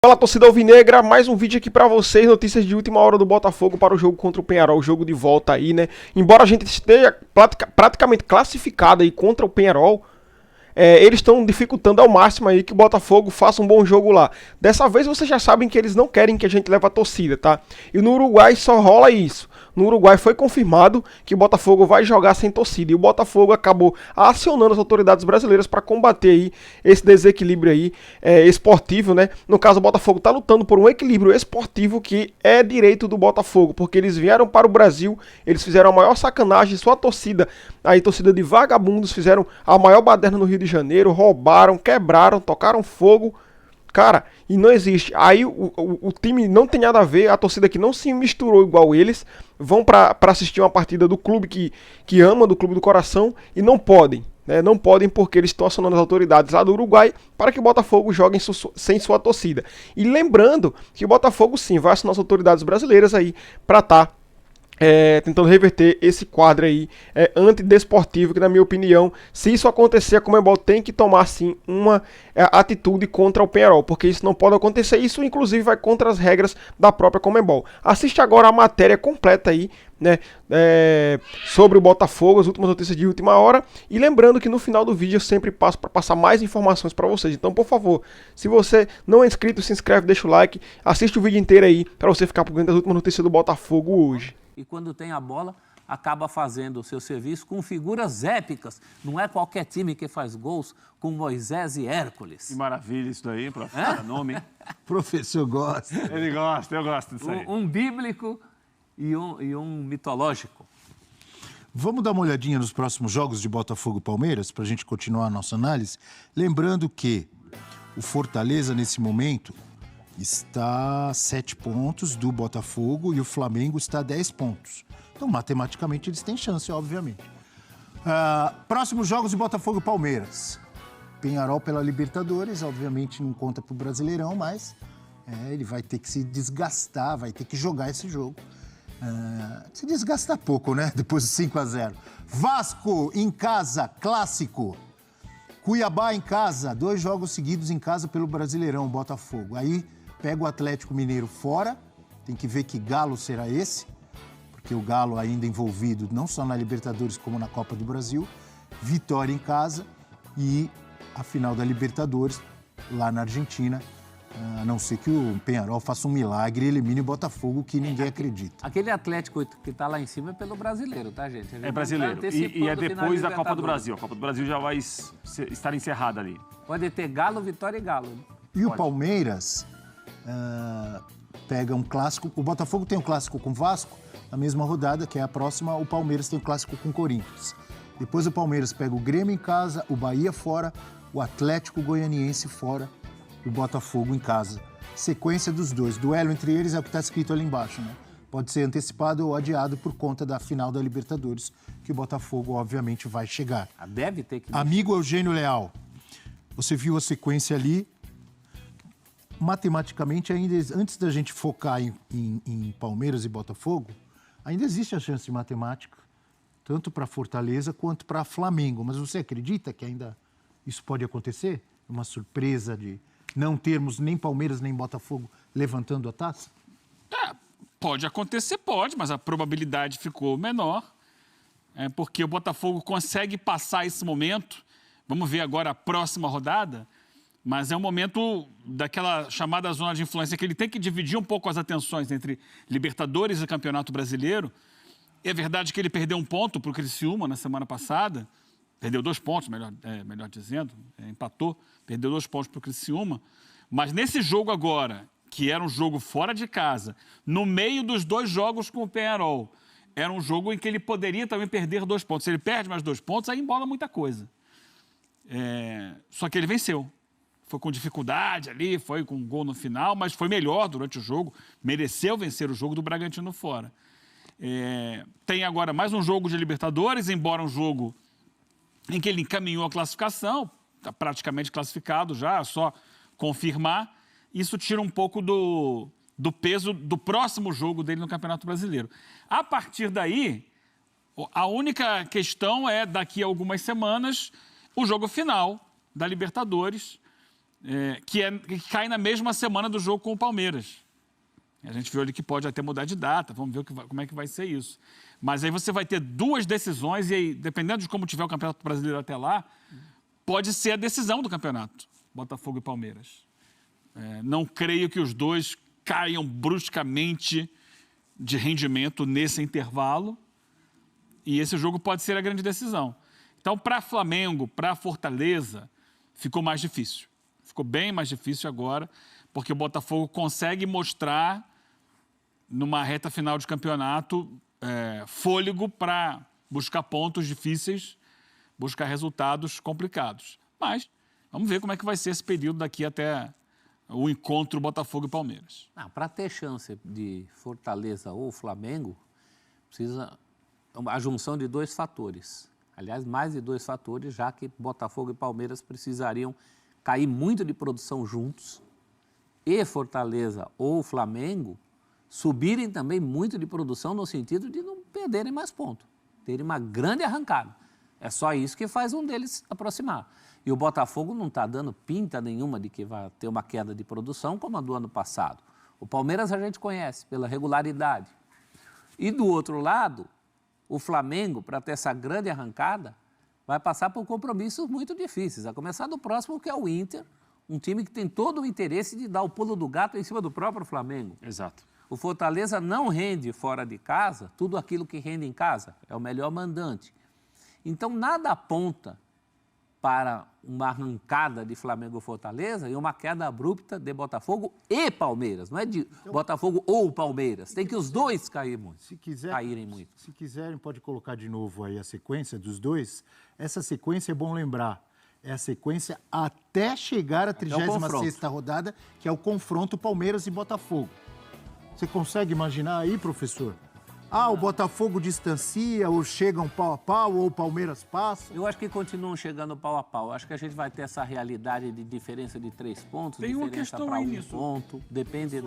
Fala, torcida alvinegra, mais um vídeo aqui pra vocês, notícias de última hora do Botafogo para o jogo contra o Peñarol, o jogo de volta aí, né? Embora a gente esteja praticamente classificado aí contra o Peñarol, eles estão dificultando ao máximo aí que o Botafogo faça um bom jogo lá. Dessa vez vocês já sabem que eles não querem que a gente leve a torcida, tá? E no Uruguai só rola isso. No Uruguai foi confirmado que o Botafogo vai jogar sem torcida. E o Botafogo acabou acionando as autoridades brasileiras para combater aí esse desequilíbrio aí esportivo, né? No caso, o Botafogo está lutando por um equilíbrio esportivo que é direito do Botafogo, porque eles vieram para o Brasil, eles fizeram a maior sacanagem, sua torcida, aí torcida de vagabundos, fizeram a maior baderna no Rio de Janeiro, roubaram, quebraram, tocaram fogo. Cara, e não existe. Aí o time não tem nada a ver, a torcida que não se misturou igual eles, vão pra assistir uma partida do clube que ama, do clube do coração, e não podem. Né? Não podem porque eles estão acionando as autoridades lá do Uruguai para que o Botafogo jogue sem sua torcida. E lembrando que o Botafogo sim vai acionar as autoridades brasileiras aí para estar tentando reverter esse quadro aí antidesportivo, que na minha opinião, se isso acontecer, a Conmebol tem que tomar sim uma atitude contra o Peñarol, porque isso não pode acontecer, isso inclusive vai contra as regras da própria Conmebol. Assiste agora a matéria completa aí, né, sobre o Botafogo, as últimas notícias de última hora, e lembrando que no final do vídeo eu sempre passo para passar mais informações para vocês, então por favor, se você não é inscrito, se inscreve, deixa o like, assiste o vídeo inteiro aí, para você ficar por dentro das últimas notícias do Botafogo hoje. E quando tem a bola, acaba fazendo o seu serviço com figuras épicas. Não é qualquer time que faz gols com Moisés e Hércules. Que maravilha isso daí, professor. Nome, hein? Professor gosta. Ele gosta, eu gosto disso aí. Um bíblico e um mitológico. Vamos dar uma olhadinha nos próximos jogos de Botafogo e Palmeiras, para a gente continuar a nossa análise. Lembrando que o Fortaleza, nesse momento, está a 7 pontos do Botafogo e o Flamengo está a 10 pontos. Então, matematicamente, eles têm chance, obviamente. Próximos jogos de Botafogo e Palmeiras. Peñarol pela Libertadores, obviamente não conta para o Brasileirão, mas ele vai ter que se desgastar, vai ter que jogar esse jogo. Se desgasta pouco, né? Depois do 5-0. Vasco em casa, clássico. Cuiabá em casa, 2 jogos seguidos em casa pelo Brasileirão, Botafogo. Aí pega o Atlético Mineiro fora, tem que ver que galo será esse, porque o Galo ainda envolvido não só na Libertadores como na Copa do Brasil. Vitória em casa e a final da Libertadores lá na Argentina, a não ser que o Peñarol faça um milagre e elimine o Botafogo, que ninguém acredita. Aquele Atlético que está lá em cima é pelo brasileiro, tá, gente? É brasileiro. E é depois da Copa do Brasil. A Copa do Brasil já vai estar encerrada ali. Pode ter Galo, Vitória e Galo. E o Palmeiras pega um clássico. O Botafogo tem um clássico com o Vasco, na mesma rodada, que é a próxima, o Palmeiras tem um clássico com o Corinthians. Depois o Palmeiras pega o Grêmio em casa, o Bahia fora, o Atlético Goianiense fora, o Botafogo em casa. Sequência dos dois. Duelo entre eles é o que está escrito ali embaixo, né? Pode ser antecipado ou adiado por conta da final da Libertadores, que o Botafogo, obviamente, vai chegar. Deve ter que... Amigo Eugênio Leal, você viu a sequência ali. Matematicamente, ainda antes da gente focar em Palmeiras e Botafogo, ainda existe a chance matemática, tanto para Fortaleza quanto para Flamengo. Mas você acredita que ainda isso pode acontecer? Uma surpresa de não termos nem Palmeiras nem Botafogo levantando a taça? Pode acontecer, pode, mas a probabilidade ficou menor, porque o Botafogo consegue passar esse momento. Vamos ver agora a próxima rodada, mas é um momento daquela chamada zona de influência que ele tem que dividir um pouco as atenções entre Libertadores e Campeonato Brasileiro. É verdade que ele perdeu um ponto para o Criciúma na semana passada, perdeu 2 pontos, melhor dizendo, empatou, perdeu 2 pontos para o Criciúma, mas nesse jogo agora, que era um jogo fora de casa, no meio dos 2 jogos com o Peñarol, era um jogo em que ele poderia também perder 2 pontos. Se ele perde mais 2 pontos, aí embola muita coisa. Só que ele venceu. Foi com dificuldade ali, foi com um gol no final, mas foi melhor durante o jogo, mereceu vencer o jogo do Bragantino fora. Tem agora mais um jogo de Libertadores, embora um jogo em que ele encaminhou a classificação, está praticamente classificado já, só confirmar. Isso tira um pouco do peso do próximo jogo dele no Campeonato Brasileiro. A partir daí, a única questão é, daqui a algumas semanas, o jogo final da Libertadores, que cai na mesma semana do jogo com o Palmeiras. A gente viu ali que pode até mudar de data, vamos ver como é que vai ser isso. Mas aí você vai ter 2 decisões e aí, dependendo de como tiver o Campeonato Brasileiro até lá, pode ser a decisão do campeonato, Botafogo e Palmeiras. Não creio que os dois caiam bruscamente de rendimento nesse intervalo e esse jogo pode ser a grande decisão. Então, para Flamengo, para Fortaleza, ficou mais difícil. Ficou bem mais difícil agora, porque o Botafogo consegue mostrar, numa reta final de campeonato, fôlego para buscar pontos difíceis, buscar resultados complicados. Mas vamos ver como é que vai ser esse período daqui até o encontro Botafogo e Palmeiras. Para ter chance de Fortaleza ou Flamengo, precisa a junção de 2 fatores. Aliás, mais de 2 fatores, já que Botafogo e Palmeiras precisariam cair muito de produção juntos e Fortaleza ou Flamengo subirem também muito de produção no sentido de não perderem mais pontos, terem uma grande arrancada. É só isso que faz um deles aproximar. E o Botafogo não está dando pinta nenhuma de que vai ter uma queda de produção como a do ano passado. O Palmeiras a gente conhece pela regularidade. E do outro lado, o Flamengo, para ter essa grande arrancada, vai passar por compromissos muito difíceis, a começar do próximo, que é o Inter, um time que tem todo o interesse de dar o pulo do gato em cima do próprio Flamengo. Exato. O Fortaleza não rende fora de casa tudo aquilo que rende em casa, é o melhor mandante. Então, nada aponta para uma arrancada de Flamengo e Fortaleza e uma queda abrupta de Botafogo e Palmeiras. Não é de Botafogo ou Palmeiras. Tem que os dois caírem muito. Caírem muito. Se quiserem, pode colocar de novo aí a sequência dos dois. Essa sequência é bom lembrar. É a sequência até chegar à 36ª rodada, que é o confronto Palmeiras e Botafogo. Você consegue imaginar aí, professor? O Botafogo distancia, ou chegam pau a pau, ou o Palmeiras passa. Eu acho que continuam chegando pau a pau. Eu acho que a gente vai ter essa realidade de diferença de 3 pontos, Tem uma diferença questão para aí 1 nisso. ponto, depende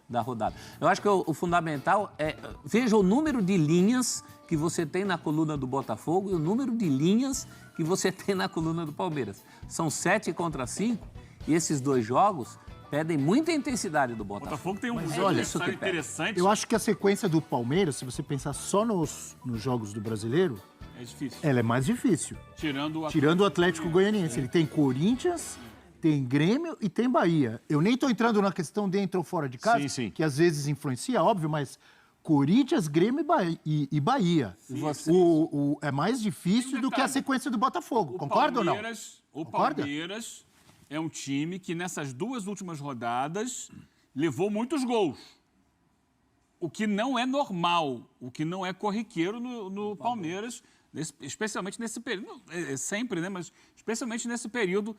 da rodada. Eu acho que o fundamental é, veja o número de linhas que você tem na coluna do Botafogo e o número de linhas que você tem na coluna do Palmeiras. São 7 contra 5 e esses 2 jogos pedem muita intensidade do O Botafogo. Botafogo tem um adversário interessante. Eu acho que a sequência do Palmeiras, se você pensar só nos jogos do Brasileiro, É difícil. ela é mais difícil. Tirando o Atlético Goianiense. Ele tem Corinthians, tem Grêmio e tem Bahia. Eu nem estou entrando na questão dentro ou fora de casa, Sim. que às vezes influencia, óbvio, mas Corinthians, Grêmio e Bahia. É mais difícil do que a sequência do Botafogo. Concorda ou não? O Concorda? Palmeiras é um time que nessas 2 últimas rodadas levou muitos gols. O que não é normal, o que não é corriqueiro no Palmeiras, especialmente nesse período, sempre, né? Mas especialmente nesse período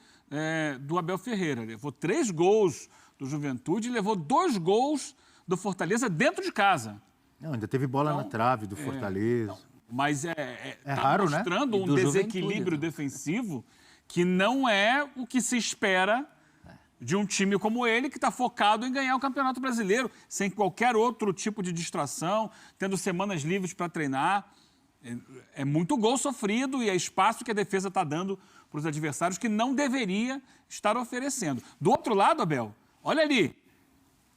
do Abel Ferreira. Levou 3 gols do Juventude e levou 2 gols do Fortaleza dentro de casa. Não, ainda teve bola na trave do Fortaleza. Mas tá raro, né? mostrando um desequilíbrio defensivo que não é o que se espera de um time como ele, que está focado em ganhar o Campeonato Brasileiro, sem qualquer outro tipo de distração, tendo semanas livres para treinar. É muito gol sofrido e é espaço que a defesa está dando para os adversários que não deveria estar oferecendo. Do outro lado, Abel, olha ali,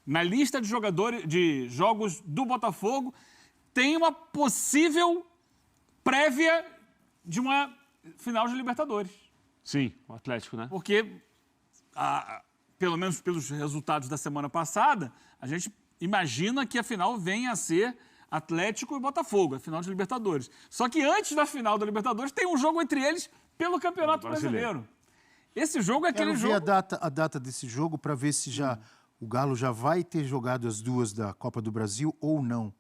na lista de jogos do Botafogo, tem uma possível prévia de uma final de Libertadores. Sim, o Atlético, né? Porque, pelo menos pelos resultados da semana passada, a gente imagina que a final venha a ser Atlético e Botafogo, a final de Libertadores. Só que antes da final da Libertadores tem um jogo entre eles pelo Campeonato Brasileiro. Esse jogo é aquele jogo... Eu vi a data desse jogo para ver se o Galo já vai ter jogado as 2 da Copa do Brasil ou não.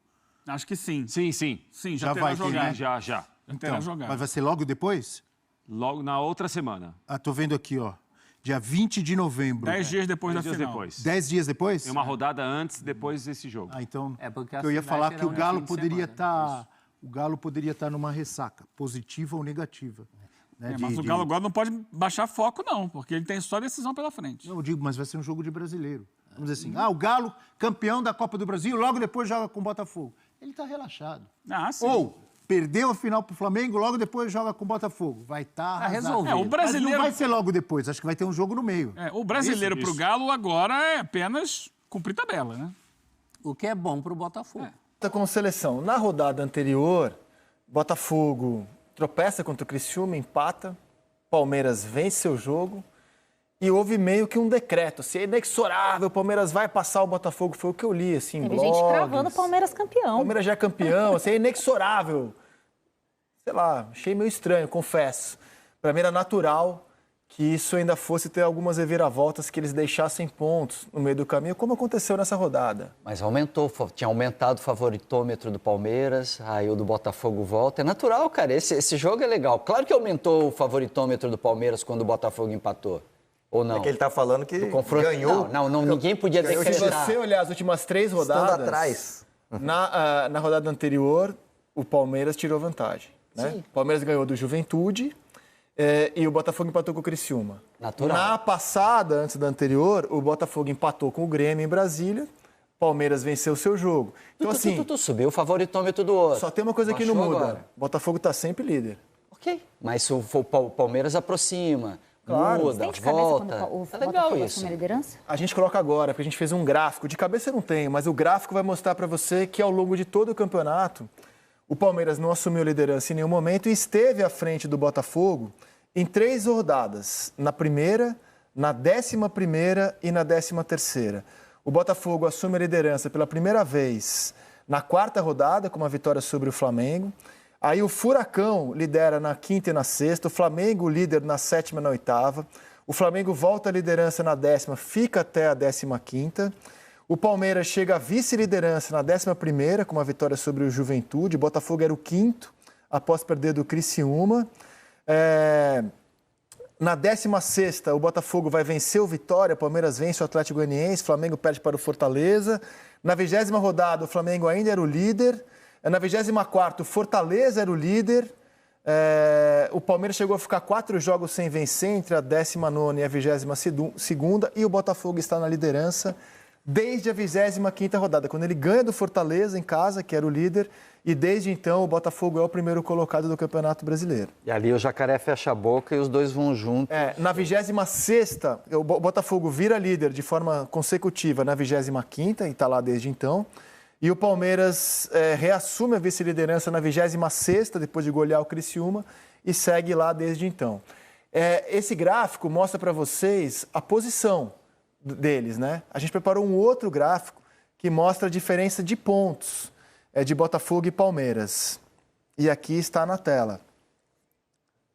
Acho que sim. Sim. Sim, Já terá vai ter, jogado. né? Já. Já terá Então, jogado. mas vai ser logo depois? Logo na outra semana. Tô vendo aqui, ó. Dia 20 de novembro. 10 dias depois 10 da dias final. depois. 10 dias depois? Tem uma rodada antes, depois desse jogo. Então, porque eu ia falar que o Galo poderia estar... o Galo poderia estar numa ressaca, positiva ou negativa. Né? Mas o Galo agora não pode baixar foco, não, porque ele tem só decisão pela frente. Não, eu digo, mas vai ser um jogo de brasileiro. Vamos dizer assim, o Galo, campeão da Copa do Brasil, logo depois joga com o Botafogo. Ele está relaxado. Sim. Ou perdeu a final pro Flamengo, logo depois joga com o Botafogo. Vai estar resolvido. O brasileiro... Mas não vai ser logo depois, acho que vai ter um jogo no meio. O brasileiro Isso. pro Galo agora é apenas cumprir tabela, né? O que é bom para o Botafogo. Com seleção. Na rodada anterior, Botafogo tropeça contra o Criciúma, empata, Palmeiras vence seu jogo e houve meio que um decreto, se é inexorável, o Palmeiras vai passar o Botafogo, foi o que eu li, assim, Teve blogs. gente cravando o Palmeiras campeão. Palmeiras já é campeão, assim, é inexorável. Sei lá, achei meio estranho, confesso. Para mim era natural que isso ainda fosse ter algumas reviravoltas, que eles deixassem pontos no meio do caminho, como aconteceu nessa rodada. Mas tinha aumentado o favoritômetro do Palmeiras, aí o do Botafogo volta. É natural, cara, esse jogo é legal. Claro que aumentou o favoritômetro do Palmeiras quando o Botafogo empatou, ou não? É que ele tá falando que ganhou. Não, ninguém podia Se decretar. você olhar as últimas 3 rodadas, estando atrás. Na rodada anterior, o Palmeiras tirou vantagem. Né? O Palmeiras ganhou do Juventude e o Botafogo empatou com o Criciúma. Natural. Na passada, antes da anterior, o Botafogo empatou com o Grêmio em Brasília, o Palmeiras venceu o seu jogo. Então, assim, Tu subiu o favoritômetro do outro. só tem uma coisa que não Baixou muda. agora. O Botafogo está sempre líder. Ok, mas se o Palmeiras aproxima, Claro. muda, Tem de cabeça volta. quando o É legal Botafogo isso. assume a liderança? A gente coloca agora, porque a gente fez um gráfico. De cabeça eu não tenho, mas o gráfico vai mostrar para você que ao longo de todo o campeonato, o Palmeiras não assumiu liderança em nenhum momento e esteve à frente do Botafogo em 3 rodadas. Na primeira, na 11ª e na 13ª. O Botafogo assume a liderança pela primeira vez na 4ª rodada, com uma vitória sobre o Flamengo. Aí o Furacão lidera na 5ª e na 6ª, o Flamengo líder na 7ª e na 8ª. O Flamengo volta à liderança na 10ª, fica até a 15ª. O Palmeiras chega à vice-liderança na 11ª, com uma vitória sobre o Juventude. O Botafogo era o 5º, após perder do Criciúma. Na 16ª, o Botafogo vai vencer o Vitória, o Palmeiras vence o Atlético Goianiense, o Flamengo perde para o Fortaleza. Na 20ª rodada, o Flamengo ainda era o líder. Na 24ª, o Fortaleza era o líder. O Palmeiras chegou a ficar 4 jogos sem vencer, entre a 19ª e a 22ª, e o Botafogo está na liderança desde a 25ª rodada, quando ele ganha do Fortaleza em casa, que era o líder, e desde então o Botafogo é o primeiro colocado do Campeonato Brasileiro. E ali o Jacaré fecha a boca e os dois vão juntos. Na 26ª, o Botafogo vira líder de forma consecutiva na 25ª, e está lá desde então. E o Palmeiras reassume a vice-liderança na 26ª, depois de golear o Criciúma, e segue lá desde então. Esse gráfico mostra para vocês a posição deles, né? A gente preparou um outro gráfico que mostra a diferença de pontos de Botafogo e Palmeiras. E aqui está na tela,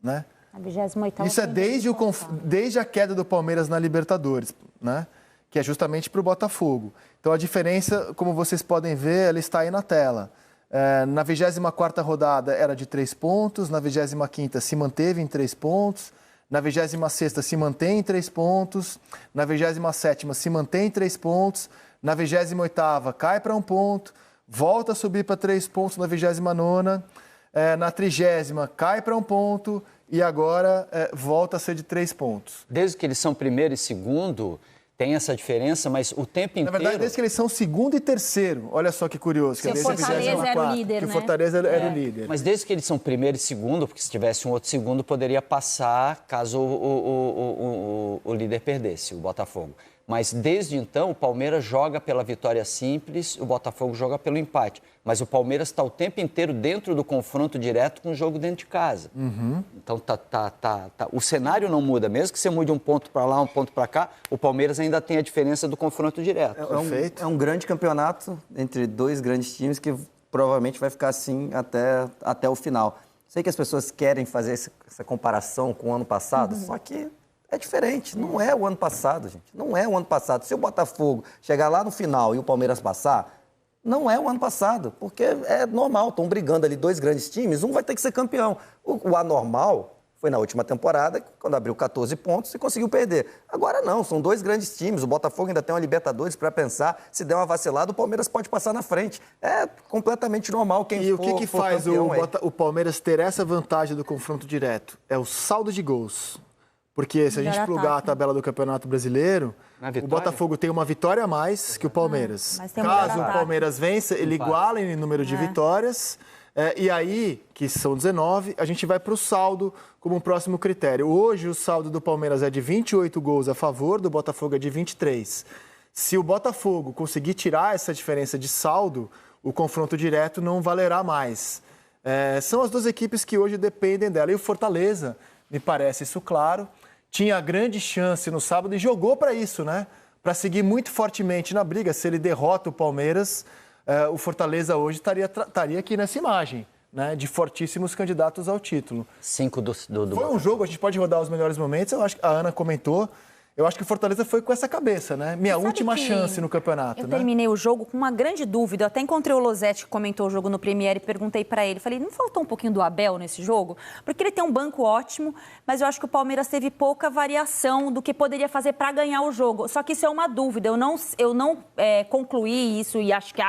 né? A 28ª. Isso é desde a queda do Palmeiras na Libertadores, né? Que é justamente para o Botafogo. Então a diferença, como vocês podem ver, ela está aí na tela. Na 24ª rodada era de 3 pontos, na 25ª se manteve em 3 pontos, na 26ª se mantém em 3 pontos, na 27ª se mantém em 3 pontos, na 28ª cai para 1 ponto, volta a subir para 3 pontos na 29ª, na 30ª cai para 1 ponto e agora volta a ser de 3 pontos. Desde que eles são primeiro e segundo, tem essa diferença, mas o tempo inteiro... Na verdade, desde que eles são segundo e terceiro. Olha só que curioso. Que o Fortaleza era o líder, que né? o Fortaleza era o líder. Mas desde que eles são primeiro e segundo, porque se tivesse um outro segundo, poderia passar caso o líder perdesse, o Botafogo. Mas desde então, o Palmeiras joga pela vitória simples, o Botafogo joga pelo empate. Mas o Palmeiras está o tempo inteiro dentro do confronto direto com o jogo dentro de casa. Então, o cenário não muda. Mesmo que você mude um ponto para lá, um ponto para cá, o Palmeiras ainda tem a diferença do confronto direto. É um grande campeonato entre 2 grandes times que provavelmente vai ficar assim até o final. Sei que as pessoas querem fazer essa comparação com o ano passado, só que é diferente. Não é o ano passado, gente. Não é o ano passado. Se o Botafogo chegar lá no final e o Palmeiras passar, não é o ano passado, porque é normal. Estão brigando ali 2 grandes times, um vai ter que ser campeão. O anormal foi na última temporada, quando abriu 14 pontos e conseguiu perder. Agora não, são 2 grandes times. O Botafogo ainda tem uma Libertadores para pensar. Se der uma vacilada, o Palmeiras pode passar na frente. É completamente normal quem E for, o que faz campeão, o Palmeiras ter essa vantagem do confronto direto? É o saldo de gols. Porque se a gente plugar a tabela do Campeonato Brasileiro, o Botafogo tem uma vitória a mais que o Palmeiras. Mas tem Caso melhor o Palmeiras vença, ele iguala em número de vitórias. E aí, que são 19, a gente vai para o saldo como um próximo critério. Hoje, o saldo do Palmeiras é de 28 gols a favor, do Botafogo é de 23. Se o Botafogo conseguir tirar essa diferença de saldo, o confronto direto não valerá mais. São as duas equipes que hoje dependem dela. E o Fortaleza, me parece isso claro, tinha grande chance no sábado e jogou para isso, né? Para seguir muito fortemente na briga. Se ele derrota o Palmeiras, o Fortaleza hoje estaria aqui nessa imagem, né, de fortíssimos candidatos ao título. 5 do Foi um jogo, a gente pode rodar os melhores momentos, eu acho que a Ana comentou. Eu acho que o Fortaleza foi com essa cabeça, né? Minha última chance no campeonato, eu né? terminei o jogo com uma grande dúvida. Eu até encontrei o Losetti, que comentou o jogo no Premiere, e perguntei pra ele. Falei, não faltou um pouquinho do Abel nesse jogo? Porque ele tem um banco ótimo, mas eu acho que o Palmeiras teve pouca variação do que poderia fazer pra ganhar o jogo. Só que isso é uma dúvida. Eu não concluí isso e acho que,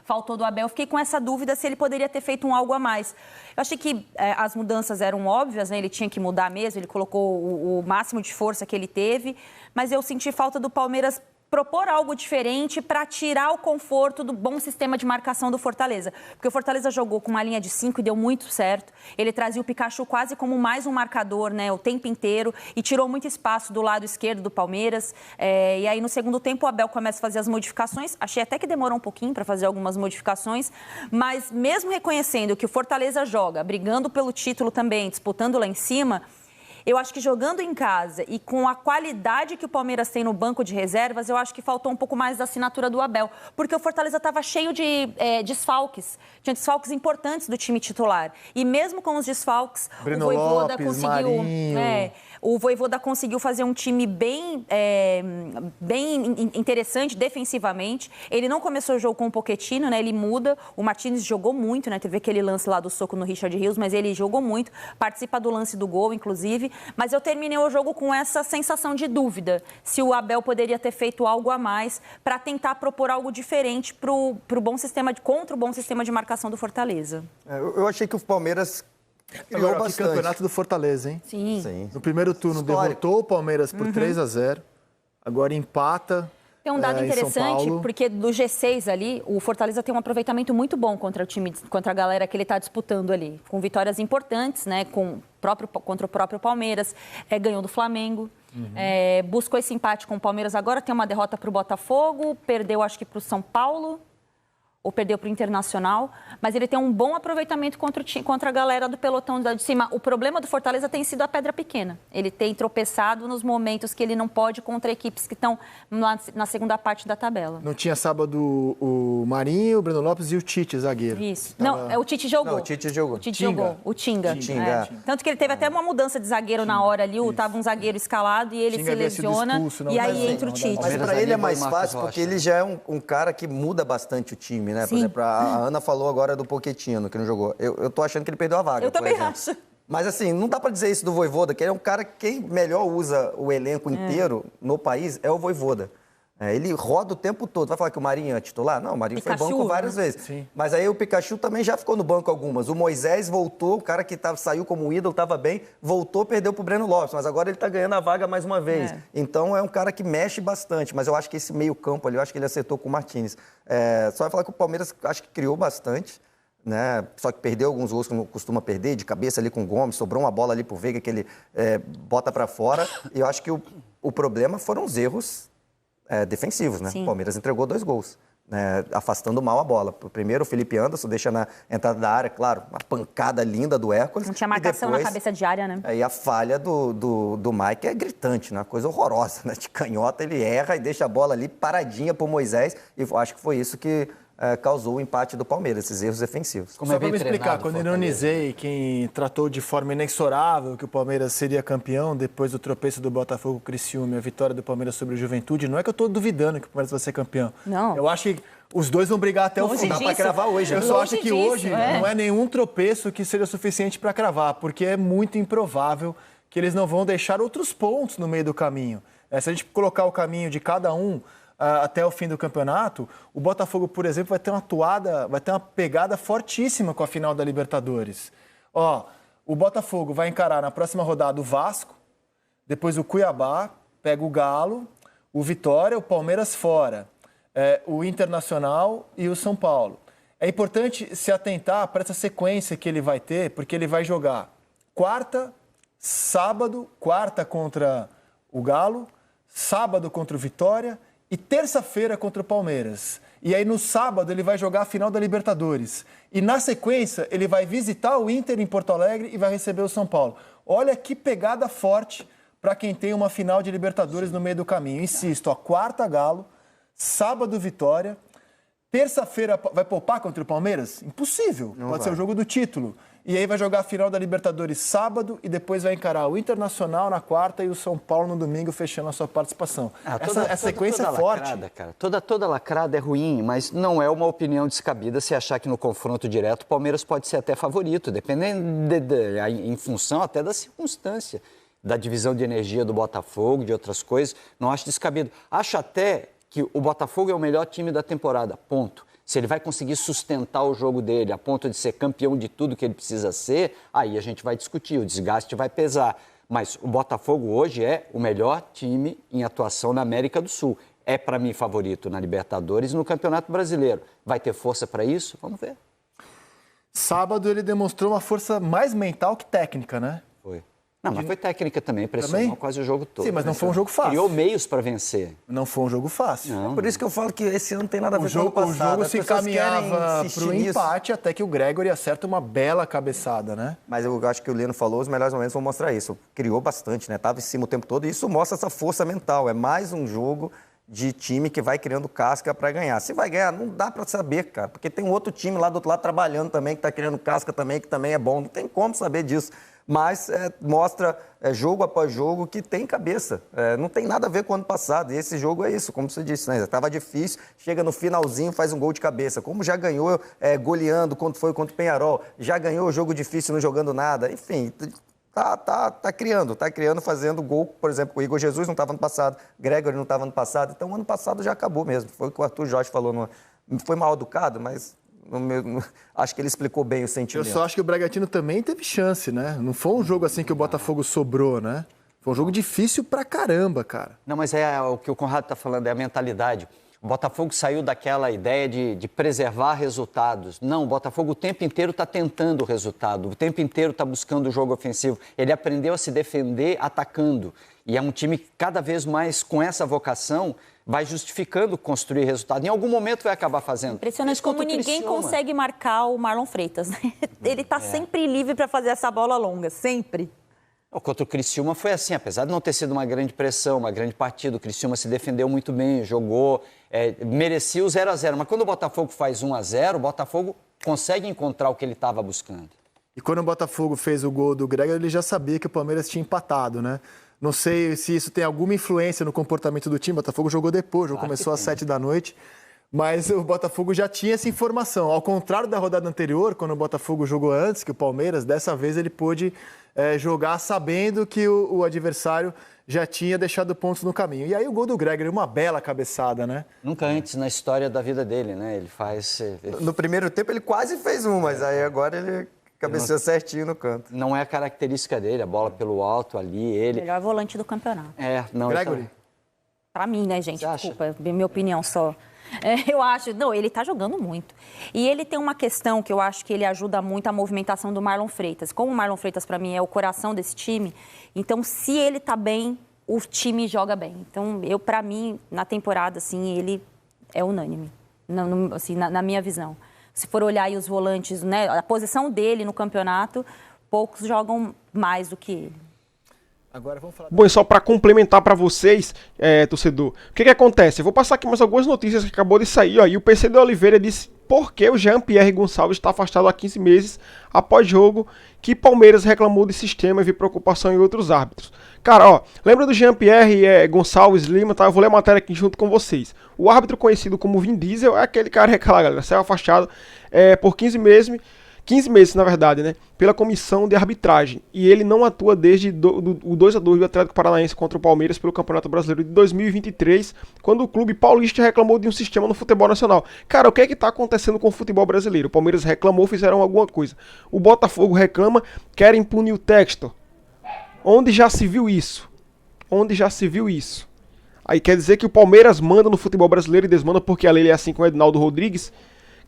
faltou do Abel. Eu fiquei com essa dúvida se ele poderia ter feito algo a mais. Eu achei que as mudanças eram óbvias, né? Ele tinha que mudar mesmo, ele colocou o máximo de força que ele teve. Mas eu senti falta do Palmeiras propor algo diferente para tirar o conforto do bom sistema de marcação do Fortaleza. Porque o Fortaleza jogou com uma linha de 5 e deu muito certo. Ele trazia o Pikachu quase como mais um marcador, né, o tempo inteiro, e tirou muito espaço do lado esquerdo do Palmeiras. E aí, no segundo tempo, o Abel começa a fazer as modificações. Achei até que demorou um pouquinho para fazer algumas modificações, mas mesmo reconhecendo que o Fortaleza joga, brigando pelo título também, disputando lá em cima, eu acho que jogando em casa e com a qualidade que o Palmeiras tem no banco de reservas, eu acho que faltou um pouco mais da assinatura do Abel. Porque o Fortaleza estava cheio de desfalques. Tinha desfalques importantes do time titular. E mesmo com os desfalques, Breno o Vojvoda Lopes, conseguiu... Marinho. O Vojvoda conseguiu fazer um time bem interessante defensivamente. Ele não começou o jogo com o Pochettino, né? Ele muda. O Martínez jogou muito, né? Teve aquele lance lá do soco no Richard Rios, mas ele jogou muito. Participa do lance do gol, inclusive. Mas eu terminei o jogo com essa sensação de dúvida. Se o Abel poderia ter feito algo a mais para tentar propor algo diferente contra o bom sistema de marcação do Fortaleza. Eu achei que o Palmeiras... criou Agora, que bastante. campeonato do Fortaleza, hein? Sim. No primeiro turno derrotou o Palmeiras por 3-0. Agora empata. Tem um dado em São interessante, Paulo. porque do G6 ali, o Fortaleza tem um aproveitamento muito bom contra a galera que ele está disputando ali. Com vitórias importantes, né? Contra o próprio Palmeiras. Ganhou do Flamengo. Buscou esse empate com o Palmeiras agora. Tem uma derrota para o Botafogo. Perdeu, acho que, para o São Paulo. Ou perdeu para o Internacional, mas ele tem um bom aproveitamento contra a galera do pelotão de cima. O problema do Fortaleza tem sido a pedra pequena. Ele tem tropeçado nos momentos que ele não pode contra equipes que estão na segunda parte da tabela. Não tinha sábado o Marinho, o Breno Lopes e o Tite, zagueiro. Isso. Não, o Tite jogou. Não, o Tite jogou. O Tite jogou. O Tinga. Tanto que ele teve até uma mudança de zagueiro na hora ali. Estava um zagueiro escalado e ele Tinga se lesiona. expulso, não, e aí mas entra o Tite. Mas para ele é mais fácil, porque ele já é um cara que muda bastante o time, né? Por exemplo, a Ana falou agora do Pochettino, que não jogou. Eu tô achando que ele perdeu a vaga. Eu também acho. Mas assim, não dá para dizer isso do Vojvoda, que ele é um cara que quem melhor usa o elenco inteiro no país é o Vojvoda. Ele roda o tempo todo. Vai falar que o Marinho é titular? Não, o Marinho Pikachu, foi banco várias vezes. Sim. Mas aí o Pikachu também já ficou no banco algumas. O Moisés voltou, o cara que saiu como ídolo, estava bem, voltou, perdeu pro Breno Lopes. Mas agora ele está ganhando a vaga mais uma vez. Então é um cara que mexe bastante. Mas eu acho que esse meio campo ali, eu acho que ele acertou com o Martínez. Só vai falar que o Palmeiras, acho que criou bastante. Né? Só que perdeu alguns gols que não costuma perder, de cabeça ali com o Gomes, sobrou uma bola ali pro Veiga que ele bota para fora. E eu acho que o problema foram os erros defensivos, né? Sim. O Palmeiras entregou 2 gols, né? Afastando mal a bola. O primeiro, o Felipe Anderson deixa na entrada da área, claro, uma pancada linda do Hércules. Não tinha marcação na cabeça de área, né? Aí a falha do Mike é gritante, né? Uma coisa horrorosa, né? De canhota, ele erra e deixa a bola ali paradinha pro Moisés. E eu acho que foi isso que causou o empate do Palmeiras, esses erros defensivos. Só para me explicar, quando ironizei quem tratou de forma inexorável que o Palmeiras seria campeão depois do tropeço do Botafogo Criciúma e a vitória do Palmeiras sobre o Juventude, não é que eu estou duvidando que o Palmeiras vai ser campeão. Não. Eu acho que os dois vão brigar até o fim. Dá para cravar hoje. Eu só acho que hoje disso, não é nenhum tropeço que seja suficiente para cravar, porque é muito improvável que eles não vão deixar outros pontos no meio do caminho. Se a gente colocar o caminho de cada um até o fim do campeonato, o Botafogo, por exemplo, vai ter uma pegada fortíssima com a final da Libertadores. O Botafogo vai encarar na próxima rodada o Vasco, depois o Cuiabá, pega o Galo, o Vitória, o Palmeiras fora, o Internacional e o São Paulo. É importante se atentar para essa sequência que ele vai ter, porque ele vai jogar quarta, sábado, quarta contra o Galo, sábado contra o Vitória e terça-feira contra o Palmeiras. E aí no sábado ele vai jogar a final da Libertadores. E na sequência ele vai visitar o Inter em Porto Alegre e vai receber o São Paulo. Olha que pegada forte para quem tem uma final de Libertadores no meio do caminho. Insisto, quarta Galo, sábado Vitória, terça-feira vai poupar contra o Palmeiras? Impossível. Pode ser o jogo do título. E aí vai jogar a final da Libertadores sábado e depois vai encarar o Internacional na quarta e o São Paulo no domingo, fechando a sua participação. Essa sequência é forte. Lacrada, cara. Toda lacrada é ruim, mas não é uma opinião descabida se achar que no confronto direto o Palmeiras pode ser até favorito, dependendo em função até da circunstância, da divisão de energia do Botafogo, de outras coisas. Não acho descabido. Acho até que o Botafogo é o melhor time da temporada, ponto. Se ele vai conseguir sustentar o jogo dele a ponto de ser campeão de tudo que ele precisa ser, aí a gente vai discutir, o desgaste vai pesar. Mas o Botafogo hoje é o melhor time em atuação na América do Sul. É, para mim, favorito na Libertadores e no Campeonato Brasileiro. Vai ter força para isso? Vamos ver. Sábado ele demonstrou uma força mais mental que técnica, né? Foi. Não, mas foi técnica também, pressionou quase o jogo todo. Sim, mas não foi um jogo fácil. Criou meios para vencer. Não foi um jogo fácil. Não. Por isso que eu falo que esse ano não tem nada a ver com o ano passado. O jogo se encaminhava para o empate até que o Gregory acerta uma bela cabeçada, né? Mas eu acho que o Lino falou, os melhores momentos vão mostrar isso. Criou bastante, né? Tava em cima o tempo todo e isso mostra essa força mental. É mais um jogo de time que vai criando casca para ganhar. Se vai ganhar, não dá para saber, cara. Porque tem um outro time lá do outro lado trabalhando também, que está criando casca também, que também é bom. Não tem como saber disso. Mas mostra jogo após jogo que tem cabeça. Não tem nada a ver com o ano passado. E esse jogo é isso, como você disse, né? Estava difícil, chega no finalzinho, faz um gol de cabeça. Como já ganhou goleando quando foi contra o Peñarol, já ganhou jogo difícil não jogando nada. Enfim, tá criando, fazendo gol. Por exemplo, o Igor Jesus não estava ano passado, Gregory não estava ano passado. Então, o ano passado já acabou mesmo. Foi o que o Arthur Jorge falou. Foi mal educado, mas... acho que ele explicou bem o sentimento. Eu só acho que o Bragantino também teve chance, né? Não foi um jogo assim que o Botafogo sobrou, né? Foi um jogo difícil pra caramba, cara. Não, mas o que o Conrado tá falando, é a mentalidade. O Botafogo saiu daquela ideia de preservar resultados. Não, o Botafogo o tempo inteiro está tentando o resultado, o tempo inteiro está buscando o jogo ofensivo. Ele aprendeu a se defender atacando. E é um time que cada vez mais com essa vocação vai justificando construir resultado. Em algum momento vai acabar fazendo. Impressionante como ninguém consegue marcar o Marlon Freitas, né? Ele está sempre livre para fazer essa bola longa, sempre. Contra o Criciúma foi assim, apesar de não ter sido uma grande pressão, uma grande partida, o Criciúma se defendeu muito bem, jogou, merecia o 0-0. Mas quando o Botafogo faz 1-0, o Botafogo consegue encontrar o que ele estava buscando. E quando o Botafogo fez o gol do Gregory, ele já sabia que o Palmeiras tinha empatado, né? Não sei se isso tem alguma influência no comportamento do time. O Botafogo jogou depois, o jogo começou às 7 da noite. Mas o Botafogo já tinha essa informação. Ao contrário da rodada anterior, quando o Botafogo jogou antes que o Palmeiras, dessa vez ele pôde jogar sabendo que o adversário já tinha deixado pontos no caminho. E aí o gol do Gregory, uma bela cabeçada, né? Nunca antes na história da vida dele, né? Ele faz... No primeiro tempo ele quase fez mas aí agora ele... cabeceou certinho no canto. Não é a característica dele, a bola pelo alto ali, ele... Melhor volante do campeonato. Não. Gregory? Pra mim, né, gente? Desculpa, minha opinião só. Eu acho... Não, ele tá jogando muito. E ele tem uma questão que eu acho que ele ajuda muito a movimentação do Marlon Freitas. Como o Marlon Freitas, pra mim, é o coração desse time, então, se ele tá bem, o time joga bem. Então, pra mim, na temporada, assim, ele é unânime, assim, na minha visão. Se for olhar aí os volantes, né, a posição dele no campeonato, poucos jogam mais do que ele. Agora vamos falar... Bom, e só para complementar para vocês, torcedor, o que acontece? Eu vou passar aqui mais algumas notícias que acabou de sair, ó, e o PC de Oliveira disse por que o Jean-Pierre Gonçalves está afastado há 15 meses após jogo que Palmeiras reclamou de sistema e viu preocupação em outros árbitros. Cara, ó, lembra do Jean-Pierre Gonçalves Lima, tá? Eu vou ler a matéria aqui junto com vocês. O árbitro conhecido como Vin Diesel é aquele cara que lá, galera, saiu afastado por 15 meses, na verdade, né, pela comissão de arbitragem. E ele não atua desde o 2-2 do Atlético Paranaense contra o Palmeiras pelo Campeonato Brasileiro de 2023, quando o clube paulista reclamou de um sistema no futebol nacional. Cara, o que é que tá acontecendo com o futebol brasileiro? O Palmeiras reclamou, fizeram alguma coisa. O Botafogo reclama, querem punir o Textor. Onde já se viu isso? Onde já se viu isso? Aí quer dizer que o Palmeiras manda no futebol brasileiro e desmanda porque a lei é assim com o Edinaldo Rodrigues?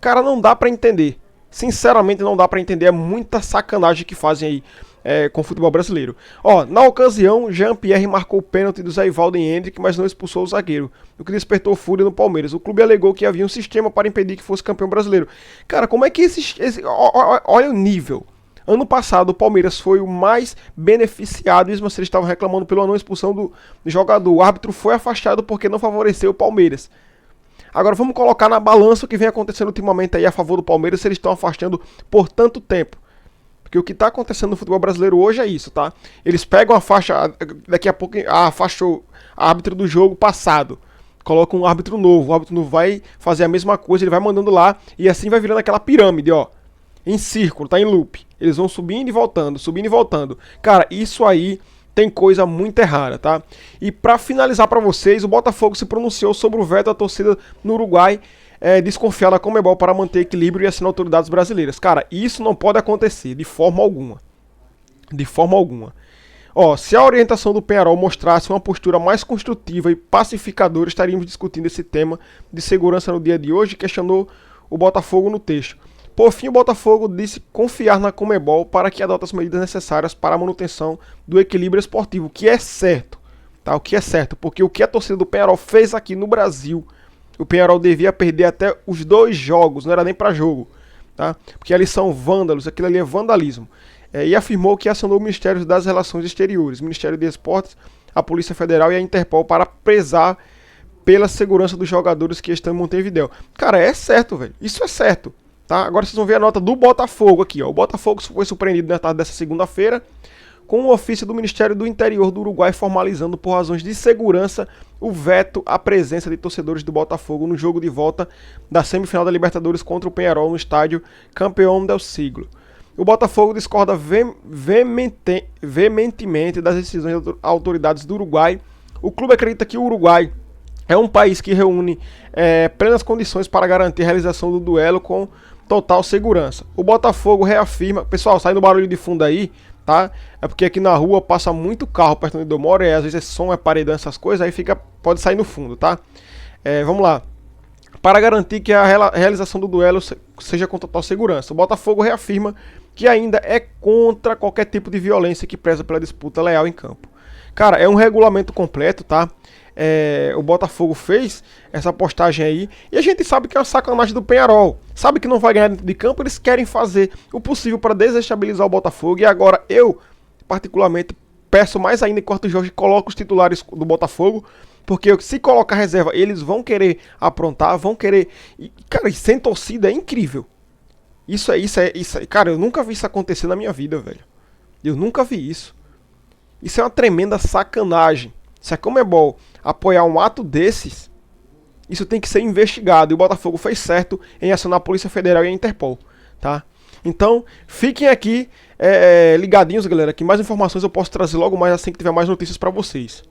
Cara, não dá pra entender. Sinceramente, não dá pra entender. É muita sacanagem que fazem aí com o futebol brasileiro. Ó, na ocasião, Jean-Pierre marcou o pênalti do Zé Ivaldo em Hendrick, mas não expulsou o zagueiro, o que despertou fúria no Palmeiras. O clube alegou que havia um sistema para impedir que fosse campeão brasileiro. Cara, como é que olha o nível. Ano passado, o Palmeiras foi o mais beneficiado, mesmo assim eles estavam reclamando pela não expulsão do jogador. O árbitro foi afastado porque não favoreceu o Palmeiras. Agora vamos colocar na balança o que vem acontecendo ultimamente aí a favor do Palmeiras, se eles estão afastando por tanto tempo. Porque o que está acontecendo no futebol brasileiro hoje é isso, tá? Eles pegam a faixa, daqui a pouco afastou o árbitro do jogo passado, colocam um árbitro novo, o árbitro novo vai fazer a mesma coisa, ele vai mandando lá, e assim vai virando aquela pirâmide, ó, em círculo, tá em loop. Eles vão subindo e voltando, subindo e voltando. Cara, isso aí tem coisa muito errada, tá? E pra finalizar pra vocês, o Botafogo se pronunciou sobre o veto da torcida no Uruguai, desconfiar da Conmebol para manter equilíbrio e assinar autoridades brasileiras. Cara, isso não pode acontecer de forma alguma. De forma alguma. Ó, se a orientação do Peñarol mostrasse uma postura mais construtiva e pacificadora, estaríamos discutindo esse tema de segurança no dia de hoje, questionou o Botafogo no texto. Por fim, o Botafogo disse confiar na Conmebol para que adote as medidas necessárias para a manutenção do equilíbrio esportivo, o que é certo, tá? O que é certo, porque o que a torcida do Peñarol fez aqui no Brasil, o Peñarol devia perder até os 2 jogos, não era nem para jogo, tá? Porque eles são vândalos, aquilo ali é vandalismo. E afirmou que acionou o Ministério das Relações Exteriores, o Ministério de Esportes, a Polícia Federal e a Interpol para prezar pela segurança dos jogadores que estão em Montevidéu. Cara, é certo, velho. Isso é certo, tá? Agora vocês vão ver a nota do Botafogo aqui, ó. O Botafogo foi surpreendido na tarde dessa segunda-feira com o ofício do Ministério do Interior do Uruguai formalizando por razões de segurança o veto à presença de torcedores do Botafogo no jogo de volta da semifinal da Libertadores contra o Peñarol no estádio Campeón del Siglo. O Botafogo discorda veementemente das decisões das autoridades do Uruguai. O clube acredita que o Uruguai é um país que reúne plenas condições para garantir a realização do duelo com total segurança. O Botafogo reafirma... Pessoal, sai do barulho de fundo aí, tá? É porque aqui na rua passa muito carro perto onde eu moro e às vezes é som, é paredão, essas coisas, aí pode sair no fundo, tá? Vamos lá. Para garantir que a realização do duelo seja com total segurança. O Botafogo reafirma que ainda é contra qualquer tipo de violência que preza pela disputa leal em campo. Cara, é um regulamento completo, tá? O Botafogo fez essa postagem aí e a gente sabe que é uma sacanagem do Peñarol. Sabe que não vai ganhar dentro de campo, eles querem fazer o possível para desestabilizar o Botafogo. E agora eu, particularmente, peço mais ainda que o Arthur Jorge coloque os titulares do Botafogo, porque se colocar reserva, eles vão querer aprontar, vão querer... E, cara, e sem torcida é incrível. Isso é... Cara, eu nunca vi isso acontecer na minha vida, velho. Eu nunca vi isso. Isso é uma tremenda sacanagem. Se a Conmebol apoiar um ato desses, isso tem que ser investigado. E o Botafogo fez certo em acionar a Polícia Federal e a Interpol, tá? Então, fiquem aqui ligadinhos, galera, que mais informações eu posso trazer logo mais assim que tiver mais notícias para vocês.